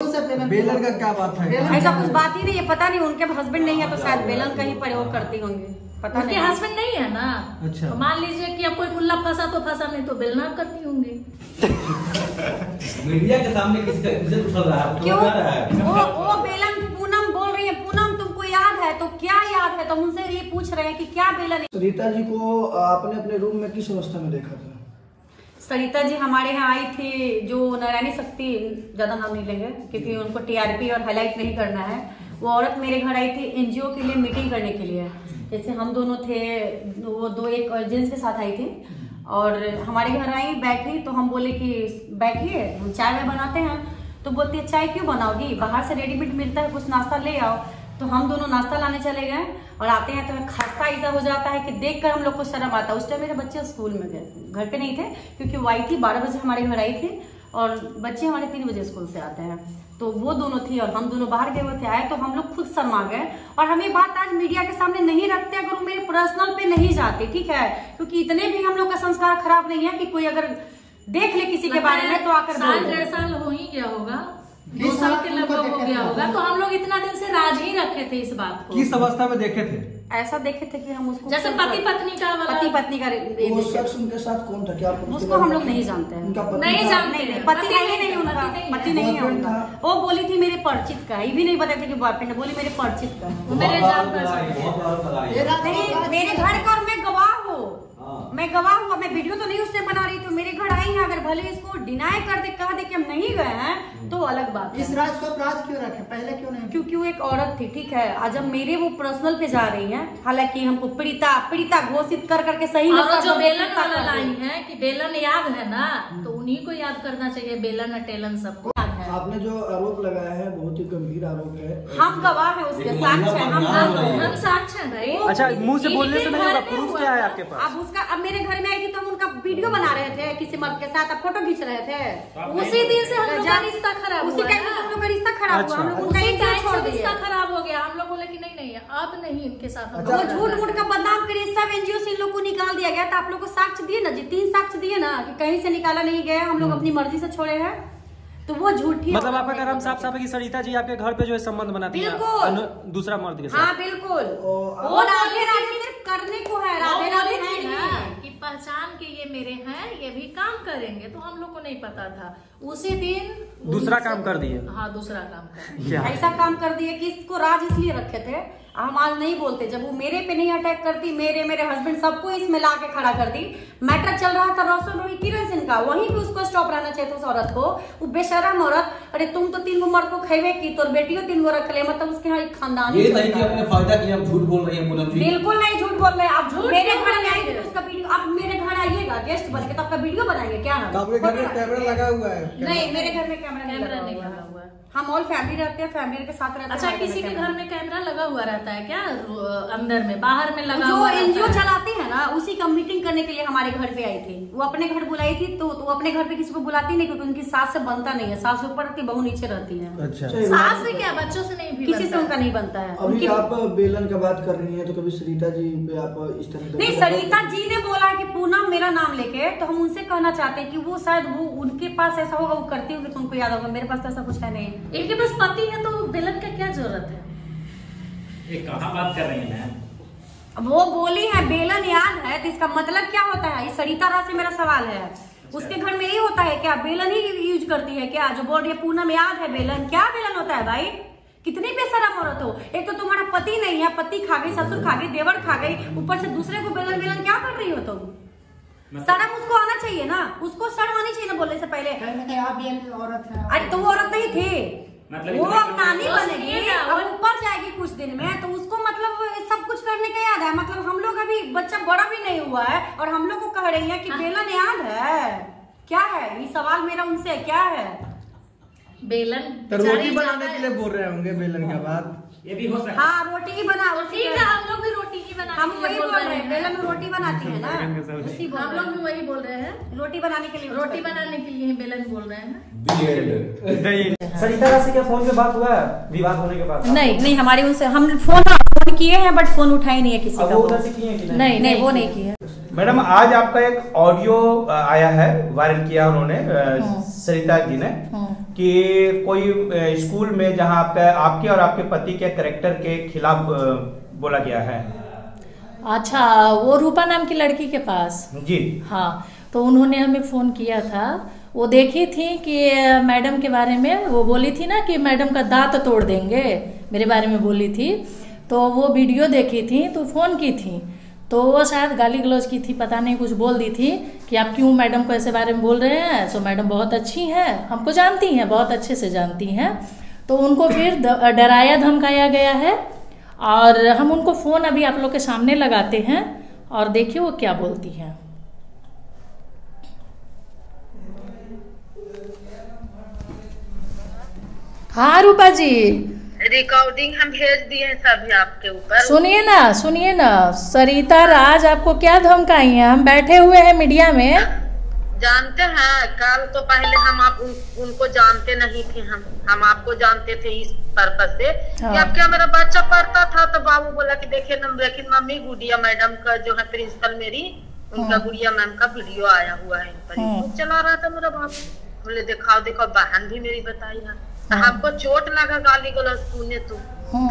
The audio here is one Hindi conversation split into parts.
बेलन का क्या बात है? ऐसा कुछ बात ही नहीं है, पता नहीं उनके हस्बैंड नहीं है तो शायद बेलन का ही प्रयोग करती होंगी, पता नहीं। हस्बैंड नहीं है ना। अच्छा, तो मान लीजिए कि अब कोई मुल्ला फंसा तो फंसा, नहीं तो बेलना करती होंगी। मीडिया के सामने किसे उछल रहा है? क्यों? वो बेलन पूनम बोल रही है, पूनम तुमको याद है? तो क्या याद है? तो उनसे ये पूछ रहे हैं कि क्या बेलन। सरिता जी को आपने अपने रूम में किस अवस्था में देखा था? सरिता जी हमारे यहाँ आई थी, जो नारायणी शक्ति, ज्यादा नाम नहीं लेंगे क्योंकि उनको टीआरपी और हाईलाइट नहीं करना है। वो औरत मेरे घर आई थी एनजीओ के लिए मीटिंग करने के लिए। जैसे हम दोनों थे, वो एक जेंट्स के साथ आई थी और हमारे घर आई, बैठी तो हम बोले कि बैठिए हम चाय में बनाते हैं। तो बोलती है चाय क्यों बनाओगी, बाहर से रेडीमेड मिलता है, कुछ नाश्ता ले आओ। तो हम दोनों नाश्ता लाने चले गए और आते हैं तो खस्ता ऐसा हो जाता है कि देखकर हम लोग को शर्म आता है। उस टाइम मेरे बच्चे स्कूल में गए, घर पे नहीं थे क्योंकि वो आई थी 12 बजे हमारे घर आई थी और बच्चे हमारे 3 बजे स्कूल से आते हैं। तो वो दोनों थी और हम दोनों बाहर गए हुए थे। आए तो हम लोग खुद शर्मा गए और हम ये बात आज मीडिया के सामने नहीं रखते अगर वो मेरे पर्सनल पे नहीं जाते, ठीक है? क्योंकि इतने भी हम लोग का संस्कार खराब नहीं है कि कोई अगर देख ले किसी के बारे में तो आकर 1.5 साल हो ही गया होगा, 2 साल के लगभग हो गया होगा। तो हम लोग इतना दिन से राज ही रखे थे इस बात को। किस अवस्था में देखे थे? ऐसा देखे थे कि हम उसको जैसे पति पत्नी का वो शख्स उनके साथ कौन था? क्या उसको हम लोग नहीं जानते हैं, नहीं जानते, पति है ही नहीं उनका, पति नहीं है उनका। वो बोली थी मेरे परिचित का, ये भी नहीं बताते कि बॉयफ्रेंड, बोली मेरे परिचित का, मेरे जान मेरे घर का। और मैं गवाह हूँ, मैं गवाह हूँ। मैं वीडियो तो नहीं उसने बना रही थी, मेरे घर आई है। अगर भले इसको डिनाई कर दे, कह दे कि हम नहीं गए हैं तो अलग बात है। इस राज को राज क्यों रखे, पहले क्यों नहीं? क्योंकि वो एक औरत थी, ठीक है? आज जब मेरे वो पर्सनल पे जा रही है, हालांकि हमको पीड़िता घोषित कर करके सही में जो बेलन वाला लाइन है कि बेलन याद है ना, तो उन्हीं को याद करना चाहिए। बेलन टेलन सबको याद है। आपने जो आरोप लगाया है बहुत ही गंभीर आरोप है। हम गवाह है उसके, साक्ष्य है, हम साक्ष्य है भाई। अच्छा, मुंह से बोलने से नहीं होगा, प्रूफ क्या है आपके पास? अब मेरे घर में आई थी तो हम उनका वीडियो बना रहे थे किसी मर्द के साथ, अब फोटो खींच रहे थे। उसी दिन से हम लोग का रिश्ता खराब हुआ, उसी टाइम से हम लोग का रिश्ता खराब हुआ। हम लोग उनका एक छोड़ दिया, रिश्ता खराब हो गया। हम लोग बोले कि नहीं अब नहीं इनके साथ। वो झूठ मूठ का बदनाम करे, सब एनजीओ से इन लोग को निकाल दिया गया। तो आप लोग को साक्ष्य दिए ना जी, 3 साक्ष्य दिए ना कि कहीं से निकाला नहीं गया, हम लोग अपनी मर्जी से छोड़े हैं। तो वो झूठी, मतलब आपका कह रहा हम साफ है कि सरिता जी आपके घर पे जो है संबंध बनाती है दूसरा मर्द के साथ। हाँ बिल्कुल, वो राधे राधे सिर्फ करने को है, राधे राधे कि पहचान के ये मेरे हैं, ये भी काम करेंगे। तो हम लोग को नहीं पता था, उसी दिन दूसरा काम कर दिए। हाँ, दूसरा काम कर ऐसा काम कर दिए कि इसको राज इसलिए रखे थे, हम आज नहीं बोलते। जब वो मेरे पे नहीं अटैक करती, मेरे हस्बैंड सबको इसमें ला के खड़ा कर दी। मैटर चल रहा था रोशन रोही किरण सिंह का, वहीं पे उसको स्टॉप रहना चाहिए था उस औरत को। वो बेशरम औरत, अरे तुम तो 3 मर्द को खेवे की, तो बेटियों 3 रख ले, मतलब उसके यहाँ एक खानदान। ये नहीं कि अपने फायदा की हम झूठ बोल रही हैं पूनम जी। बिल्कुल नहीं झूठ बोल रहे हैं आप। झूठ मेरे घर में आएंगे उसका वीडियो, आप मेरे घर आइएगा गेस्ट बन के तो आपका वीडियो बनाएंगे क्या? आपके घर में कैमरा लगा हुआ है? नहीं, मेरे घर में कैमरा नहीं लगा हुआ है। हम ऑल फैमिली रहते हैं, फैमिली के साथ रहते हैं। अच्छा, किसी के घर में कैमरा लगा हुआ रहता है क्या? अंदर में, बाहर में लगा जो हुआ? एनजीओ चलाती है ना, उसी का मीटिंग करने के लिए हमारे घर पे आई थी। वो अपने घर बुलाई थी तो वो अपने घर पे किसी को बुलाती नहीं क्योंकि उनकी सास से बनता नहीं है। सास ऊपर रहती, बहू नीचे रहती है। अच्छा, सास से क्या, बच्चों से नहीं, किसी से उनका नहीं बनता है। अभी आप बेलन का बात कर रही हैं तो कभी सरिता जी पे आप इस तरह नहीं, सरिता जी ने बोला कि पूनम मेरा नाम लेके, तो हम उनसे कहना चाहते हैं कि वो शायद वो उनके पास ऐसा होगा, वो करती होगी तो उनको याद होगा। मेरे पास तो ऐसा कुछ है नहीं। इनके पास पति है तो बेलन का क्या जरूरत है? ये कहाँ बात कर रही हैं? वो बोली है बेलन याद है, तो इसका मतलब क्या होता है? सरिता राज से मेरा सवाल है, उसके घर में यही होता है क्या? बेलन ही यूज करती है क्या? जो बोल रही है पूनम याद है बेलन, क्या बेलन होता है भाई? कितनी बेशरम औरत हो। एक तो तुम्हारा पति नहीं है, पति खा गई, ससुर खा गई, देवर खा गई, ऊपर से दूसरे को बेलन क्या कर रही हो तुम? शर्म उसको आना चाहिए ना, उसको शर्म आनी चाहिए ना बोलने से पहले। औरत है। अरे तो वो औरत नहीं थी, वो अब नानी बनेगी, अब ऊपर जाएगी कुछ दिन में, तो उसको मतलब सब कुछ करने का याद है। मतलब हम लोग अभी बच्चा बड़ा भी नहीं हुआ है और हम लोग को कह रही है कि बेलन याद है। क्या है ये सवाल मेरा उनसे, क्या है? बेलन तो रोटी बनाने के लिए बोल रहे होंगे बेलन का बात। ये भी हो सकता है। हाँ, रोटी ही बना, ठीक है, हम लोग भी रोटी ही बनाने हम वही बोल रहे हैं। बेलन रोटी बनाती है ना, हम लोग भी वही बोल रहे हैं। रोटी बनाने के लिए, रोटी बनाने के लिए ही बेलन बोल रहे हैं। सरिता से क्या फोन पे बात हुआ विवाद होने के बाद? नहीं, हमारी उनसे हम फोन किए हैं बट फोन उठाई नहीं है किसी का। उधर से किए कि नहीं, वो नहीं किए। मैडम, आज आपका एक ऑडियो आया है, वायरल किया उन्होंने सरिता जी ने, कि कोई स्कूल में जहां आपके और आपके पति के कैरेक्टर के खिलाफ बोला गया है। अच्छा, वो रूपा नाम की लड़की के पास जी हाँ, तो उन्होंने हमें फ़ोन किया था। वो देखी थी कि मैडम के बारे में वो बोली थी ना कि मैडम का दांत तोड़ देंगे, मेरे बारे में बोली थी। तो वो वीडियो देखी थी तो फ़ोन की थी, तो वो शायद गाली गलौज की थी, पता नहीं कुछ बोल दी थी कि आप क्यों मैडम को ऐसे बारे में बोल रहे हैं। सो मैडम बहुत अच्छी हैं, हमको जानती हैं, बहुत अच्छे से जानती हैं। तो उनको फिर डराया धमकाया गया है और हम उनको फ़ोन अभी आप लोग के सामने लगाते हैं और देखिए वो क्या बोलती हैं। हाँ रूपा जी, रिकॉर्डिंग हम भेज दिए हैं सभी आपके ऊपर। सुनिए ना सरिता राज आपको क्या धमकाई है? हम बैठे हुए हैं मीडिया में। जानते हैं, कल तो पहले हम उनको जानते नहीं थे, हम आपको जानते थे इस पर्पस से कि अब क्या मेरा बच्चा पढ़ता था तो बाबू बोला कि देखिए लेकिन मम्मी गुड़िया मैडम का जो है प्रिंसिपल मेरी, उनका गुड़िया मैम का वीडियो आया हुआ है, इन पर चला रहा था मेरा बाबू। बोले दिखाओ बहन भी मेरी बताई है। तो हमको चोट लगा गाली गलौज सुने तो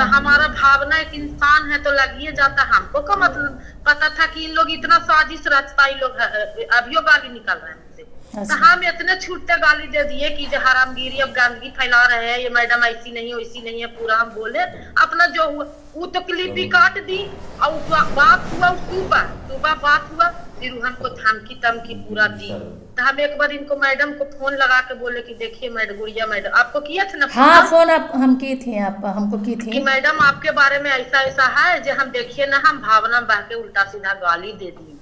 हमारा भावना एक इंसान है तो लगिए जाता। हमको का मतलब पता था कि इन लोग इतना साजिश रचता, इन लोग अभियो गाली निकल रहे हैं मुझसे। तो हम इतने छूटते गाली दे दिए कि जो हरामगिरी अब गंदगी फैला रहे हैं, ये मैडम ऐसी नहीं है वैसी नहीं है, पूरा हम बोले अपना जो हुआ वो तो क्लिप भी काट दी और बात हुआ सुबह बात हुआ, फिर हमको धमकी तमकी पूरा दी। तो हम एक बार इनको मैडम को फोन लगा के बोले कि देखिए गुड़िया मैडम आपको किया था ना हाँ फोन आप हम की थी, आप हमको की थी कि मैडम आपके बारे में ऐसा ऐसा है जो हम देखिए ना हम भावना बह के उल्टा सीधा गाली दे दी।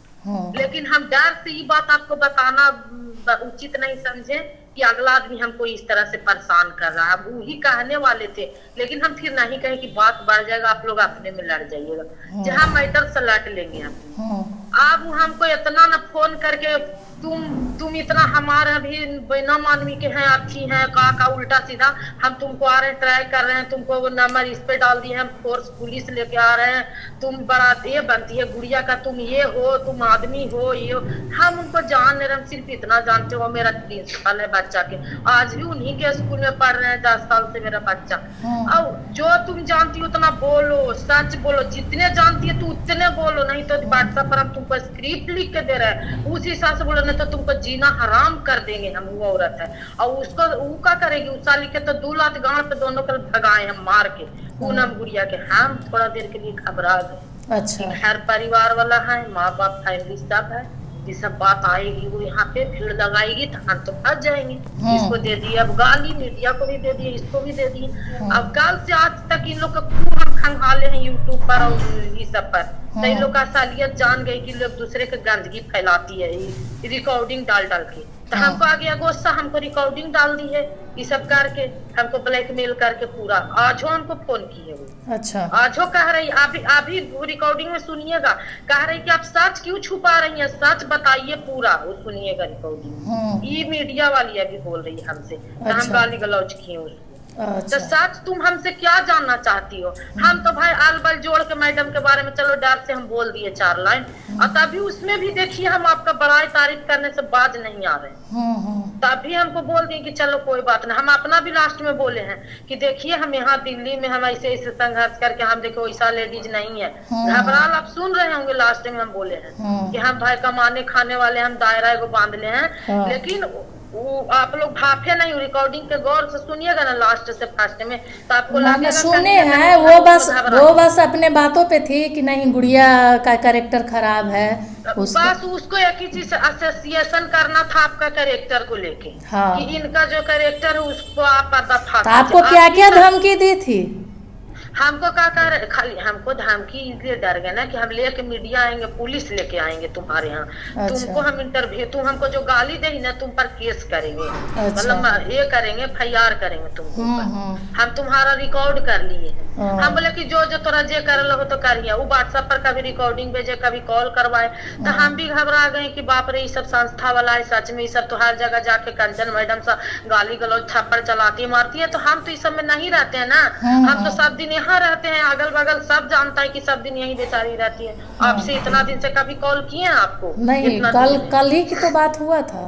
लेकिन हम डर से ये बात आपको बताना उचित नहीं समझे कि अगला आदमी हमको इस तरह से परेशान कर रहा है। वही कहने वाले थे लेकिन हम फिर नहीं कहे कि बात बढ़ जाएगा, आप लोग अपने में लड़ जाइएगा, जहाँ मैटर से लट लेंगे हम। आप हमको इतना ना फोन करके तुम इतना हमारे अभी बेनाम आदमी के हैं, अच्छी हैं का उल्टा सीधा हम तुमको आ रहे हैं, ट्राई कर रहे हैं, तुमको वो नंबर इस पे डाल दिए, हम फोर्स पुलिस लेके आ रहे हैं, तुम बड़ा ये बनती है गुड़िया का, तुम ये हो, तुम आदमी हो, ये हो। हम उनको जान रहे, हम सिर्फ इतना जानते हो मेरा प्रिंसिपल है बच्चा के, आज भी उन्हीं के स्कूल में पढ़ रहे हैं 10 साल से मेरा बच्चा। और जो तुम जानती हो उतना बोलो, सच बोलो, जितने जानती है तू उतने बोलो, नहीं तो व्हाट्सएप पर हम तुमको स्क्रिप्ट लिख के दे रहे हैं, उस हिसाब से बोलो, नहीं तो तुमको जीना हराम कर देंगे हम। वो औरत है और उसको वो क्या करेगी, उसा लिखे तो 2 लात गांड पे दोनों को भगाए हम मार के पूनम गुड़िया के। हम थोड़ा देर के लिए घबरा गए। अच्छा, हर परिवार वाला है, माँ बाप फैमिली सब है, ये सब बात आएगी वो यहाँ पे भीड़ लगाएगी तो हम तो फंस जाएंगे। इसको दे दिए अब गाली, मीडिया को भी दे दिए, इसको भी दे दिए। अब कल से आज तक इन लोग का खूब हम खंगाले हैं यूट्यूब पर और ये सब पर, तो इन लोग का असलियत जान गई कि लोग दूसरे के गंदगी फैलाती है रिकॉर्डिंग डाल के। तो हमको आ गया गुस्सा, हमको रिकॉर्डिंग डाल दी है ये सब करके, हमको ब्लैकमेल करके पूरा। आजो हमको फोन की है वो। अच्छा, आजो कह रही अभी रिकॉर्डिंग में सुनिएगा, कह रही कि आप सच क्यों छुपा रही हैं, सच बताइए पूरा, वो सुनिएगा रिकॉर्डिंग। ये मीडिया वाली अभी बोल रही है हमसे, हम गाली गलौज किए उसको। तो सच तुम हमसे क्या जानना चाहती हो? हम तो भाई अलबल जोड़ के मैडम के बारे में चलो डर से हम बोल दिए 4 लाइन, और तभी उसमें भी देखिए हम आपका बड़ाई तारीफ करने से बाज नहीं आ रहे। तभी हमको बोल दिए कि चलो कोई बात नहीं। हम अपना भी लास्ट में बोले हैं कि देखिए हम यहाँ दिल्ली में हम ऐसे ऐसे संघर्ष करके हम देखो वैसा लेडीज नहीं है, घबराल आप सुन रहे होंगे। लास्ट में हम बोले हैं कि हम भाई कमाने खाने वाले, हम दायरा को बांध ले हैं, लेकिन वो आप लोग भाफे नहीं। रिकॉर्डिंग के गौर से सुनिएगा ना लास्ट से फर्स्ट में, तो आपको लगेगा सुने हैं वो बस अपने बातों पे थी कि नहीं गुड़िया का कैरेक्टर खराब है, बस उसको एक ही चीज एसोसिएशन करना था आपका कैरेक्टर को लेके। हाँ। कि इनका जो कैरेक्टर है उसको आप पर्दाफाश। तो आपको क्या क्या धमकी दी थी? हमको क्या कर खाली हमको धमकी इसलिए डर गए ना कि हम लेके मीडिया आएंगे, पुलिस लेके आएंगे तुम्हारे यहाँ। अच्छा। तुमको हम इंटरव्यू, तुम हमको जो गाली देगी ना तुम पर केस करेंगे। अच्छा। मतलब ये करेंगे, FIR करेंगे तुमको। हम तुम्हारा रिकॉर्ड कर लिए हैं। हम बोले कि जो जो तोरा जे कर लो तो करिए। वो व्हाट्सएप पर कभी रिकॉर्डिंग भेजे, कभी कॉल करवाए, तो हम भी घबरा गए कि बाप रे ये सब संस्था वाला है, सच में ये सब तो हर जगह जाके कंचन मैडम सा गाली गलौज थप्पड़ चलाती मारती है, तो हम तो इस सब में नहीं रहते हैं ना। हम तो सब दिन यहाँ रहते हैं, अगल बगल सब जानता है कि सब दिन यही बेचारी रहती है। आपसे इतना दिन से कभी कॉल किए हैं आपको? नहीं, कल ही की तो बात हुआ था।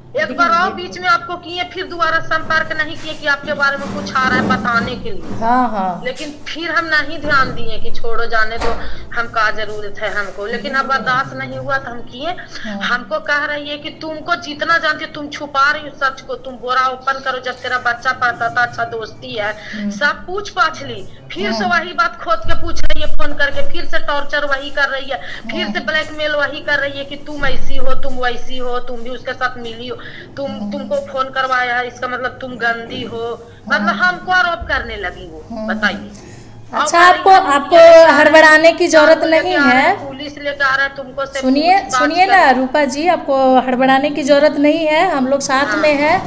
एक बार और बीच में आपको किए, फिर दोबारा संपर्क नहीं किए कि आपके बारे में कुछ आ रहा है बताने के लिए। हाँ। लेकिन फिर हम नहीं ध्यान दिए कि छोड़ो जाने दो, हम का जरूरत है हमको। लेकिन अब बर्दाश्त नहीं हुआ तो हम किए। हमको कह रही है कि तुमको जितना जानती हो तुम छुपा रही हो सच को, तुम बोरा ओपन करो। जब तेरा बच्चा पढ़ता था, अच्छा दोस्ती है, सब पूछ पाछ ली, फिर से वही बात खोद के पूछ रही है फोन करके, फिर से टॉर्चर वही कर रही है, फिर से ब्लैकमेल वही कर रही है कि तुम ऐसी हो, तुम वैसी हो, तुम भी उसके साथ मिली हो, तुमको फोन करवाया है, इसका मतलब तुम गंदी हो, मतलब हमको आरोप करने लगी वो। बताइए। अच्छा, आपको हड़बड़ाने की जरूरत नहीं है। पुलिस लेकर आ रहा है तुमको। सुनिए ना रूपा जी, आपको हड़बड़ाने की जरूरत नहीं है, हम लोग साथ में है।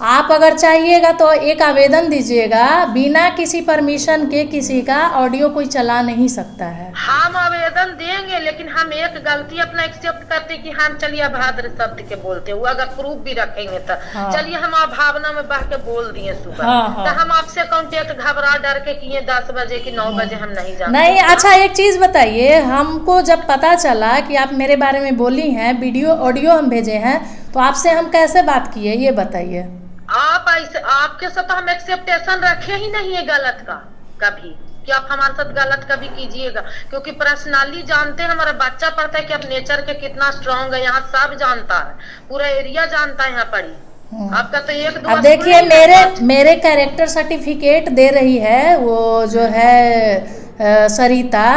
आप अगर चाहिएगा तो एक आवेदन दीजिएगा, बिना किसी परमिशन के किसी का ऑडियो कोई चला नहीं सकता है। हम आवेदन देंगे, लेकिन हम एक गलती अपना एक्सेप्ट करते कि हम चलिए अभद्र शब्द के बोलते हुए, अगर प्रूफ भी रखेंगे तो चलिए हम भावना में बह के बोल दिए सुबह, तो हम आपसे कांटेक्ट घबरा डर के किए 10 बजे की 9 बजे हम नहीं जानते। नहीं, अच्छा एक चीज बताइए, हमको जब पता चला कि आप मेरे बारे में बोली हैं, वीडियो ऑडियो हम भेजे हैं, तो आपसे हम कैसे बात किए ये बताइए। आप ऐसे, आपके साथ तो हम एक्सेप्टेशन रखे ही नहीं है गलत का कभी, कि आप हमारे साथ गलत कभी कीजिएगा, क्योंकि पर्सनली जानते हैं, हमारा बच्चा पढ़ता है कि आप नेचर के कितना स्ट्रांग है, यहाँ सब जानता है, पूरा एरिया जानता है यहाँ पर ही। आपका तो एक दो। अब देखिए, मेरे कैरेक्टर सर्टिफिकेट दे रही है वो जो है सरिता,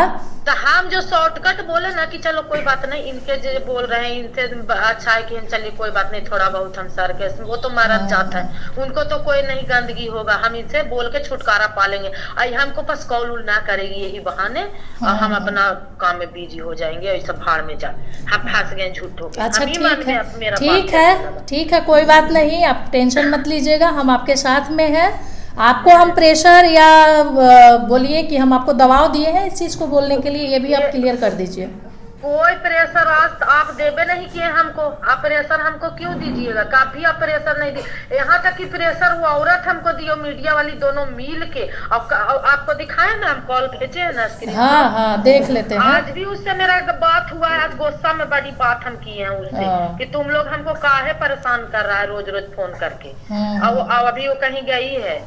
तो हम जो शॉर्टकट बोले ना कि चलो कोई बात नहीं, इनके जो बोल रहे हैं इनसे अच्छा है कि हम चलिए कोई बात नहीं, थोड़ा बहुत हम सर के, वो तो मरद जाता है, उनको तो कोई नहीं गंदगी होगा, हम इनसे बोल के छुटकारा पा लेंगे। आई हमको बस कॉल उल ना करेगी यही बहाने, और हम अपना काम में बिजी हो जाएंगे, ऐसा भाड़ में जा, हम फंस गए झूठ हो गए। अच्छा ठीक है, कोई बात नहीं, आप टेंशन मत लीजिएगा, हम आपके साथ में है। आपको हम प्रेशर या बोलिए कि हम आपको दबाव दिए हैं इस चीज को बोलने के लिए, ये भी आप क्लियर कर दीजिए। कोई प्रेशर आज आप देवे नहीं किए हमको, आप प्रेशर हमको क्यों दीजिएगा? कभी आप प्रेशर नहीं दिए, यहाँ तक कि प्रेशर वो औरत हमको दियो, मीडिया वाली दोनों मिल के। आपको दिखाए ना, हम कॉल भेजे है ना स्क्रीन। हाँ, देख लेते हैं। आज भी उससे मेरा बात हुआ है, आज गुस्सा में बड़ी बात हम किए हैं उससे कि तुम लोग हमको काहे परेशान कर रहा है रोज रोज फोन करके। अब अभी वो कहीं गई है,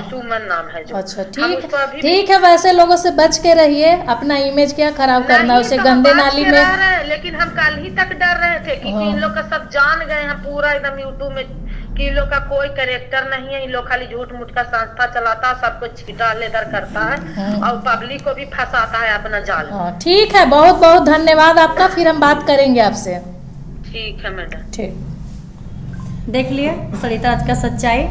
सुमन नाम है जो। अच्छा ठीक है, वैसे लोगों से बच के रहिए, अपना इमेज क्या खराब करना, उसे गंदे नाली में। लेकिन हम कल ही तक डर रहे थे कि इन लोग का सब जान गए हैं पूरा एकदम यूट्यूब में कि इन लोग का कोई कैरेक्टर नहीं है, इन लोग खाली झूठ मूठ का संस्था चलाता है, सबको छीटा लेदर करता है और पब्लिक को भी फंसाता है अपना जाल। ठीक है, बहुत बहुत धन्यवाद आपका, फिर हम बात करेंगे आपसे। ठीक है मैडम। ठीक, देख लिए सरिता आज का सच्चाई,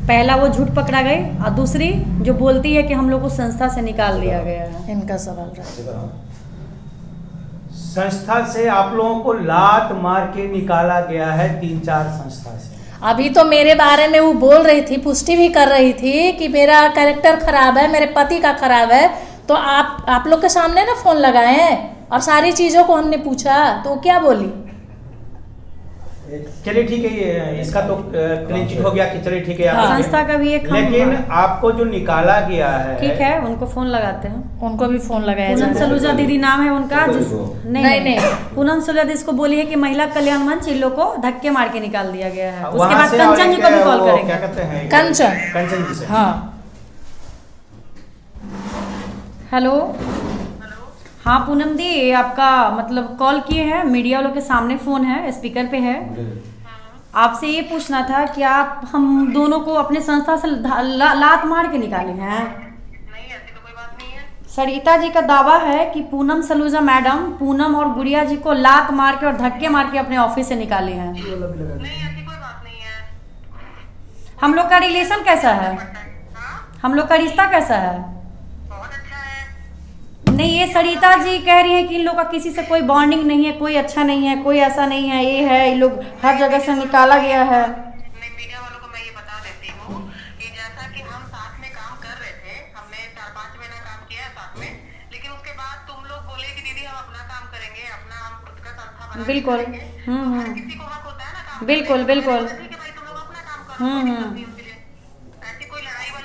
पहला वो झूठ पकड़ा गई, और दूसरी जो बोलती है कि हम लोग को संस्था से निकाल दिया गया है। इनका सवाल रहा, संस्था से आप लोगों को लात मार के निकाला गया है, 3-4 संस्था से। अभी तो मेरे बारे में वो बोल रही थी, पुष्टि भी कर रही थी कि मेरा कैरेक्टर खराब है, मेरे पति का खराब है, तो आप लोग के सामने ना फोन लगाए हैं और सारी चीजों को हमने पूछा, तो क्या बोली? चलिए ठीक है, ये इसका तो क्लीन चिट हो गया कि चलिए ठीक है। संस्था का भी एक, लेकिन आपको जो निकाला गया है, ठीक है, उनको फोन लगाते हैं, उनको भी फोन लगाया पूनम सलूजा दीदी नाम है उनका, नहीं पूनम सलूजा जिसको बोली है कि महिला कल्याण मंच इन लोग को धक्के मार के निकाल दिया गया है। उसके बाद कंचन जी को भी कॉल करेंगे। क्या कहते हैं? कंचन जी से। हाँ, हेलो। हाँ पूनम दी, आपका मतलब कॉल किए हैं, मीडिया वालों के सामने फोन है, स्पीकर पे है। आपसे ये पूछना था कि आप हम दोनों को अपने संस्था से लात मार के निकाले हैं। नहीं, ऐसी तो कोई बात नहीं है। सरिता जी का दावा है कि पूनम सलूजा मैडम पूनम और गुड़िया जी को लात मार के और धक्के मार के अपने ऑफिस से निकाले हैं। नहीं, ऐसी कोई बात नहीं है। हम लोग का रिलेशन कैसा है? हम लोग का रिश्ता कैसा है? नहीं, ये सरिता जी कह रही है कि इन लोग का किसी से कोई बॉन्डिंग नहीं है, कोई अच्छा नहीं है, कोई ऐसा नहीं है, ये है, इन लोग हर जगह से निकाला गया है। नहीं, मीडिया वालों को मैं ये बता देती हूँ कि जैसा कि हम साथ में काम कर रहे थे, हमने 4-5 महीना काम किया साथ में, लेकिन उसके बाद तुम लोग बोले कि दीदी हम अपना काम करेंगे, अपना हम खुद का संस्था बना, बिल्कुल, किसी को हक होता है ना काम, बिल्कुल बिल्कुल, तुम लोग अपना काम करो।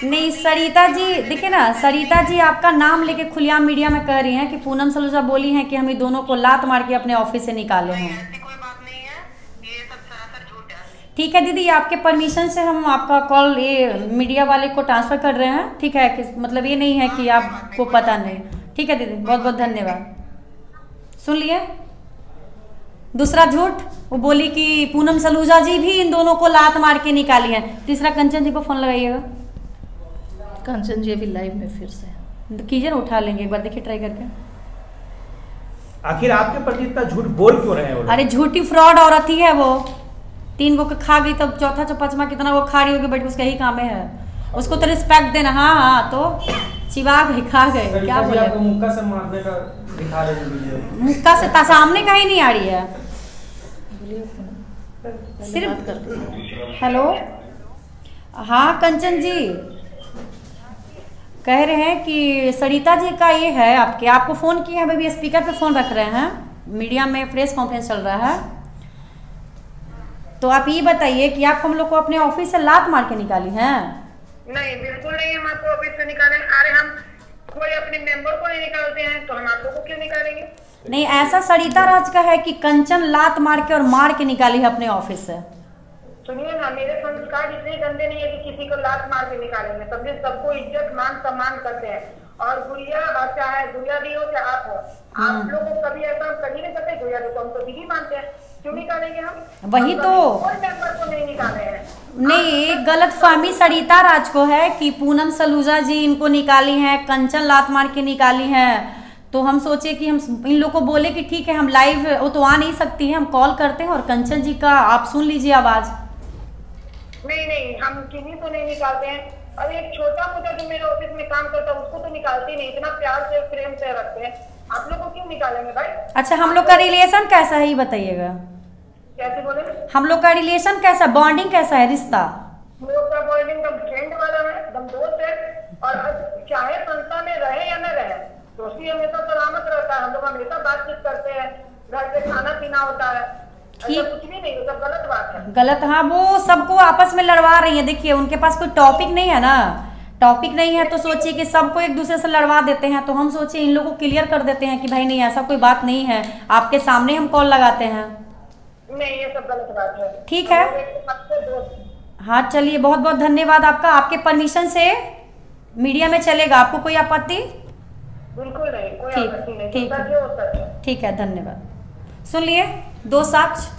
नहीं सरिता जी, देखिए ना, सरिता जी आपका नाम लेके खुलेआम मीडिया में कह रही हैं कि पूनम सलूजा बोली हैं कि हम दोनों को लात मार के अपने ऑफिस से निकाले हैं। ऐसी कोई बात नहीं है, ये सब सरासर झूठ है। ठीक है दीदी, आपके परमिशन से हम आपका कॉल ये मीडिया वाले को ट्रांसफर कर रहे हैं, ठीक है कि मतलब ये नहीं है कि आपको पता नहीं। ठीक है दीदी, बहुत बहुत धन्यवाद। सुन लिए दूसरा झूठ, वो बोली कि पूनम सलूजा जी भी इन दोनों को लात मार के निकाली है। तीसरा कंचन जी को फोन लगाइएगा। कंचन जी अभी लाइव में फिर से कीजिए ना, उठा लेंगे एक बार, देखिए ट्राई करके। आखिर आपके प्रति इतना झूठ बोल क्यों रहे हैं? अरे झूठी फ्रॉड औरत ही है वो, 3 को खा गई तब चौथा 5वां कितना वो खा रही होगी, बट उसका ही काम है, उसको तो रिस्पेक्ट देना। हाँ तो चिवा गई, खा गए, क्या बोले, मुक्का से मारने का दिखा रहे हैं, मुक्का से सामने का ही नहीं आ रही है, सिर्फ। हेलो, हाँ कंचन जी कह रहे हैं कि सरिता जी का ये है आपको फोन किए हैं, बेबी स्पीकर पे फोन रख रहे हैं, मीडिया में प्रेस कॉन्फ्रेंस चल रहा है, तो आप ये बताइए कि आप हम लोग को अपने ऑफिस से लात मार के निकाली हैं? नहीं, बिल्कुल नहीं, हम आपको ऑफिस से निकाले। अरे हम कोई अपने मेंबर को नहीं निकालते हैं, तो हम आप लोगों को क्यों निकालेंगे? नहीं, ऐसा सरिता राज का है कि कंचन लात मार के और मार के निकाली है अपने ऑफिस से। सुनिए ना, मेरे संस्कार इतने गंदे नहीं है कि किसी को लात मार के निकालेंगे। सबने सबको इज्जत मान सम्मान करते हैं, और गुड़िया चाहे गुड़िया दी हो चाहे आप हो, आप लोग को कभी ऐसा हम कभी नहीं करते। गुड़िया को हम तो दीदी मानते हैं, क्यों निकालेंगे हम? वही तो, कोई मेंबर को नहीं निकाले हैं। नहीं, गलत फहमी सरिता राज को है कि पूनम सलूजा जी इनको निकाली हैं, कंचन लात मार के निकाली हैं, तो हम सोचे कि हम इन लोग को बोले कि ठीक है हम लाइव, वो तो आ नहीं सकती है, हम कॉल करते हैं और कंचन जी का आप सुन लीजिए आवाज। नहीं, हम किसी को नहीं निकालते हैं, और एक छोटा मोटा जो मेरे ऑफिस में काम करता है उसको तो निकालते नहीं, इतना प्यार से प्रेम से रखते हैं, आप लोग को क्यों निकालेंगे भाई? अच्छा, हम लोग का रिलेशन कैसा है ये बताइएगा? कैसे बोले? हम लोग का रिलेशन कैसा, बॉन्डिंग कैसा है, रिश्ता? हम लोग का बॉन्डिंग एकदम फ्रेंड वाला है, एकदम दोस्त है, और चाहे संस्था में रहे या न रहे, दोस्ती हमेशा सलामत रहता है। हम लोग हमेशा बातचीत करते हैं, घर पे खाना पीना होता है, ऐसा कुछ भी नहीं, सब गलत बात है। गलत, हाँ, वो सबको आपस में लड़वा रही है। देखिए उनके पास कोई टॉपिक नहीं है ना, टॉपिक नहीं है तो सोचिए कि सबको एक दूसरे से लड़वा देते हैं, तो हम सोचे इन लोगों को क्लियर कर देते हैं कि भाई नहीं, ऐसा कोई बात नहीं है, आपके सामने हम कॉल लगाते हैं। नहीं, ये सब गलत बात है। ठीक है, हाँ चलिए, बहुत बहुत धन्यवाद आपका। आपके परमिशन से मीडिया में चलेगा, आपको कोई आपत्ति? बिल्कुल नहीं, कोई आपत्ति नहीं, ठीक है, ठीक है, धन्यवाद। सुन लिए, 2 साक्ष्य,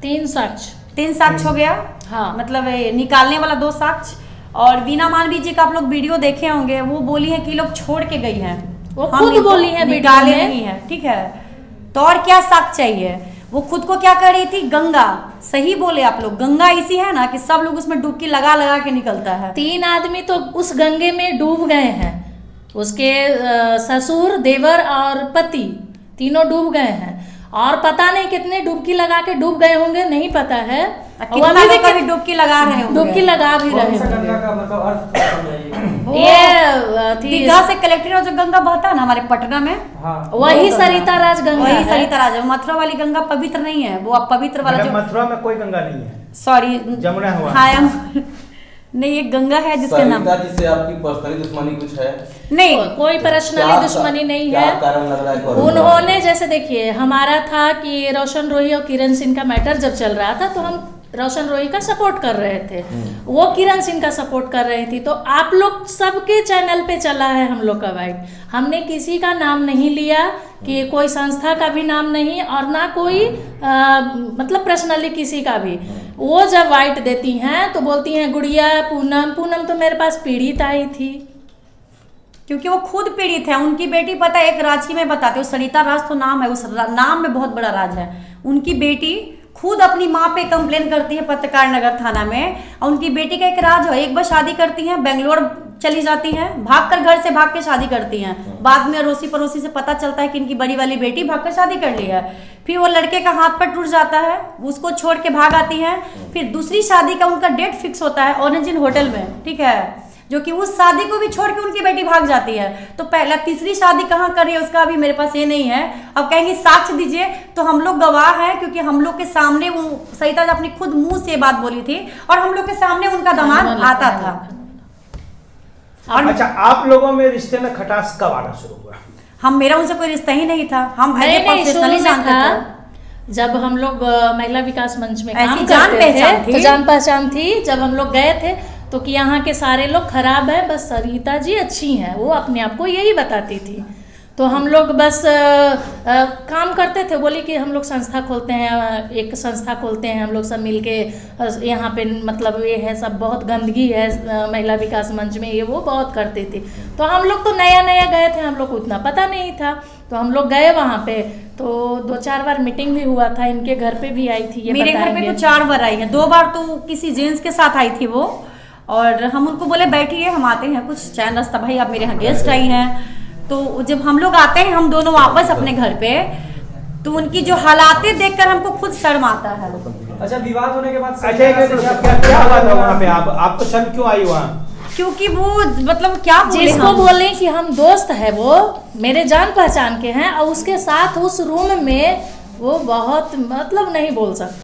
3 साक्ष्य, 3 साक्ष्य हो गया। हाँ, मतलब निकालने वाला 2 साक्ष्य। और वीना मालवी जी का आप लोग वीडियो देखे होंगे, वो बोली है कि लोग छोड़ के गई हैं, वो खुद बोली है, निकाले नहीं है। ठीक है, तो और क्या साक्ष्य चाहिए? वो खुद को क्या कह रही थी, गंगा। सही बोले आप लोग, गंगा इसी है ना कि सब लोग उसमें डुबकी लगा लगा के निकलता है। 3 आदमी तो उस गंगे में डूब गए हैं, उसके ससुर, देवर और पति, तीनों डूब गए हैं, और पता नहीं कितने डुबकी लगा के डूब गए होंगे, नहीं पता है। कितना भी डुबकी लगा रहे हैं, डुबकी लगा भी रहे होंगे। ये दीघा से कलेक्टर जो गंगा बहता है ना हमारे पटना में, वही सरिता राज गंगा, वही सरिता राज। मथुरा वाली गंगा पवित्र नहीं है, वो अब पवित्र वाला जो मथुरा में कोई गंगा नहीं है, सॉरी जमुना हुआ। हाँ, नहीं, एक गंगा है जिसके नाम जिससे आपकी पर्सनली दुश्मनी कुछ है? नहीं, कोई पर्सनली दुश्मनी नहीं है। कारण लग रहा है उन्होंने, जैसे देखिए, हमारा था कि रोशन रोही और किरण सिंह का मैटर जब चल रहा था, तो हम रोशन रोही का सपोर्ट कर रहे थे, वो किरण सिंह का सपोर्ट कर रही थी, तो आप लोग सबके चैनल पे चला है हम लोग का वाइट, हमने किसी का नाम नहीं लिया, कि कोई संस्था का भी नाम नहीं, और ना कोई मतलब पर्सनली किसी का भी। वो जब वाइट देती हैं तो बोलती हैं गुड़िया, पूनम तो मेरे पास पीड़ित आई थी, क्योंकि वो खुद पीड़ित है। उनकी बेटी, पता है, एक राज की मैं बताती हूँ, सरिता राज तो नाम है, उस नाम में बहुत बड़ा राज है। उनकी बेटी खुद अपनी माँ पे कंप्लेन करती है पत्रकार नगर थाना में, और उनकी बेटी का एक राज है, एक बार शादी करती हैं, बेंगलोर चली जाती हैं, भागकर घर से भाग के शादी करती हैं, बाद में अड़ोसी पड़ोसी से पता चलता है कि इनकी बड़ी वाली बेटी भागकर शादी कर ली है। फिर वो लड़के का हाथ पर टूट जाता है, उसको छोड़ के भाग आती हैं। फिर दूसरी शादी का उनका डेट फिक्स होता है ऑरेंज होटल में, ठीक है, जो कि उस शादी को भी छोड़ के उनकी बेटी भाग जाती है। तो पहला तीसरी शादी कहाँ कर रही है उसका अभी मेरे पास ये नहीं है। अब कहेंगे साक्ष्य दीजिए, तो हम लोग गवाह हैं, क्योंकि हम लोग के सामने वो सरिता अपनी खुद मुंह से बात बोली थी, और हम लोग के सामने उनका दामाद आता था। अच्छा, आप लोगों में रिश्ते में खटास कब आना शुरू हुआ? मेरा उनसे कोई रिश्ता ही नहीं था, हम पर्सनली जानते थे। जब हम लोग महिला विकास मंच में ऐसी काम जान करते पहचान थे थी? तो जान पहचान थी। जब हम लोग गए थे तो कि यहाँ के सारे लोग खराब हैं, बस सरिता जी अच्छी हैं, वो अपने आप को यही बताती थी। तो हम लोग बस काम करते थे, बोली कि हम लोग संस्था खोलते हैं, एक संस्था खोलते हैं हम लोग सब मिलके, यहाँ पे मतलब ये है सब बहुत गंदगी है महिला विकास मंच में, ये वो बहुत करते थे। तो हम लोग तो नया नया गए थे, हम लोग को उतना पता नहीं था। तो हम लोग गए वहाँ पे, तो 2-4 बार मीटिंग भी हुआ था, इनके घर पे भी आई थी। ये मेरे घर पे तो 4 बार आई है, 2 बार तो किसी जेंट्स के साथ आई थी वो, और हम उनको बोले बैठिए हम आते हैं, कुछ चैन रास्ता भाई आप मेरे यहाँ गेस्ट आई हैं। तो जब हम लोग आते हैं हम दोनों वापस अपने घर पे, तो उनकी जो हालातें देखकर हमको खुद शर्म आता है। अच्छा, विवाद होने के बाद अच्छा क्या हुआ था वहाँ पे? आप तो शर्म क्यों आई वहाँ? क्योंकि वो मतलब क्या बोले, जिसको बोले कि हम दोस्त है, वो मेरे जान पहचान के हैं, और उसके साथ उस रूम में वो बहुत मतलब नहीं बोल सकते।